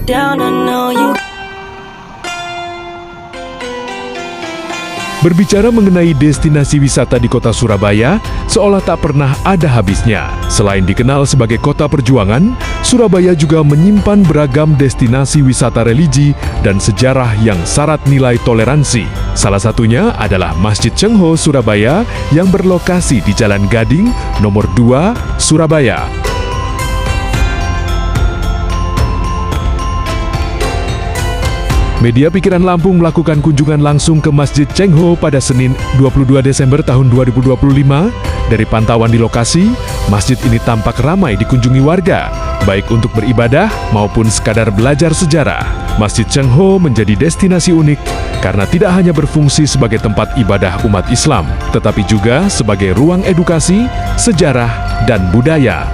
down, I know you. Berbicara mengenai destinasi wisata di kota Surabaya, seolah tak pernah ada habisnya. Selain dikenal sebagai kota perjuangan, Surabaya juga menyimpan beragam destinasi wisata religi dan sejarah yang syarat nilai toleransi. Salah satunya adalah Masjid Cengho Surabaya yang berlokasi di Jalan Gading, nomor 2, Surabaya. Media Pikiran Lampung melakukan kunjungan langsung ke Masjid Cengho pada Senin 22 Desember tahun 2025. Dari pantauan di lokasi, masjid ini tampak ramai dikunjungi warga, baik untuk beribadah maupun sekadar belajar sejarah. Masjid Cengho menjadi destinasi unik karena tidak hanya berfungsi sebagai tempat ibadah umat Islam, tetapi juga sebagai ruang edukasi, sejarah, dan budaya.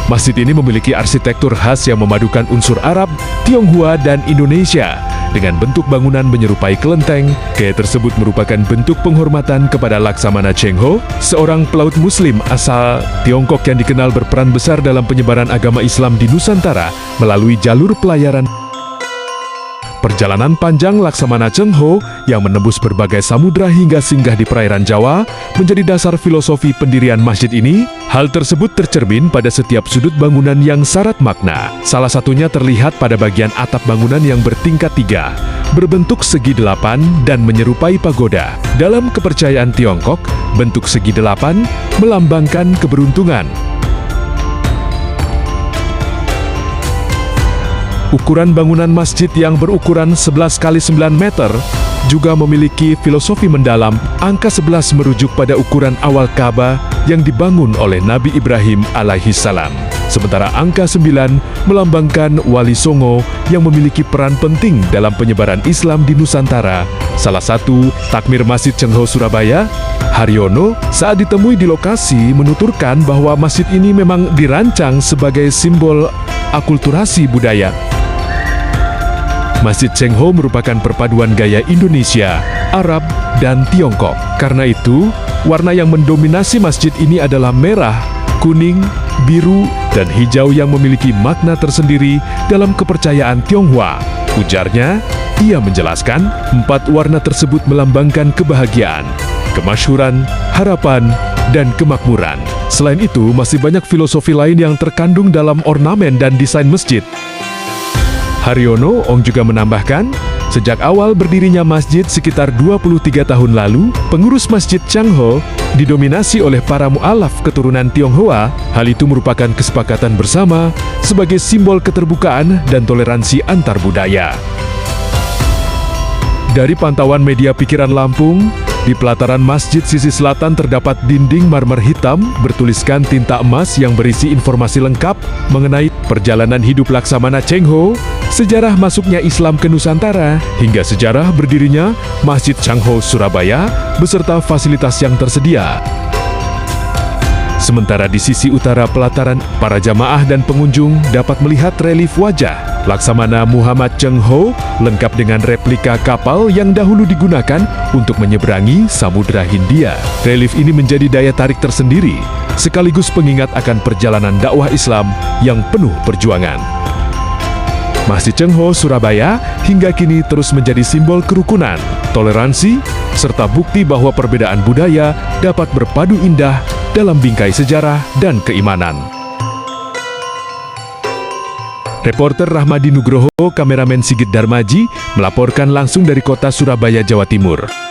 Masjid ini memiliki arsitektur khas yang memadukan unsur Arab, Tionghoa, dan Indonesia. Dengan bentuk bangunan menyerupai kelenteng, gaya tersebut merupakan bentuk penghormatan kepada Laksamana Cengho, seorang pelaut muslim asal Tiongkok yang dikenal berperan besar dalam penyebaran agama Islam di Nusantara melalui jalur pelayaran. Perjalanan panjang Laksamana Cengho yang menembus berbagai samudra hingga singgah di perairan Jawa menjadi dasar filosofi pendirian masjid ini. Hal tersebut tercermin pada setiap sudut bangunan yang syarat makna. Salah satunya terlihat pada bagian atap bangunan yang bertingkat 3, berbentuk segi 8 dan menyerupai pagoda. Dalam kepercayaan Tiongkok, bentuk segi 8 melambangkan keberuntungan. Ukuran bangunan masjid yang berukuran 11 x 9 meter juga memiliki filosofi mendalam. Angka 11 merujuk pada ukuran awal Ka'bah yang dibangun oleh Nabi Ibrahim alaihissalam. Sementara angka 9 melambangkan Wali Songo yang memiliki peran penting dalam penyebaran Islam di Nusantara. Salah satu takmir Masjid Cengho Surabaya, Haryono, saat ditemui di lokasi menuturkan bahwa masjid ini memang dirancang sebagai simbol akulturasi budaya. Masjid Cengho merupakan perpaduan gaya Indonesia, Arab, dan Tiongkok. Karena itu, warna yang mendominasi masjid ini adalah merah, kuning, biru, dan hijau yang memiliki makna tersendiri dalam kepercayaan Tionghoa. Ujarnya, ia menjelaskan 4 warna tersebut melambangkan kebahagiaan, kemasyhuran, harapan, dan kemakmuran. Selain itu, masih banyak filosofi lain yang terkandung dalam ornamen dan desain masjid. Haryono Ong juga menambahkan, sejak awal berdirinya masjid sekitar 23 tahun lalu, pengurus Masjid Cengho didominasi oleh para mu'alaf keturunan Tionghoa. Hal itu merupakan kesepakatan bersama sebagai simbol keterbukaan dan toleransi antar budaya. Dari pantauan Media Pikiran Lampung, di pelataran masjid sisi selatan terdapat dinding marmer hitam bertuliskan tinta emas yang berisi informasi lengkap mengenai perjalanan hidup Laksamana Cengho, sejarah masuknya Islam ke Nusantara, hingga sejarah berdirinya Masjid Cengho Surabaya beserta fasilitas yang tersedia. Sementara di sisi utara pelataran, para jamaah dan pengunjung dapat melihat relief wajah Laksamana Muhammad Cengho lengkap dengan replika kapal yang dahulu digunakan untuk menyeberangi Samudra Hindia. Relief ini menjadi daya tarik tersendiri, sekaligus pengingat akan perjalanan dakwah Islam yang penuh perjuangan. Masjid Cengho Surabaya hingga kini terus menjadi simbol kerukunan, toleransi, serta bukti bahwa perbedaan budaya dapat berpadu indah dalam bingkai sejarah dan keimanan. Reporter Rahmadi Nugroho, kameramen Sigit Darmaji, melaporkan langsung dari kota Surabaya, Jawa Timur.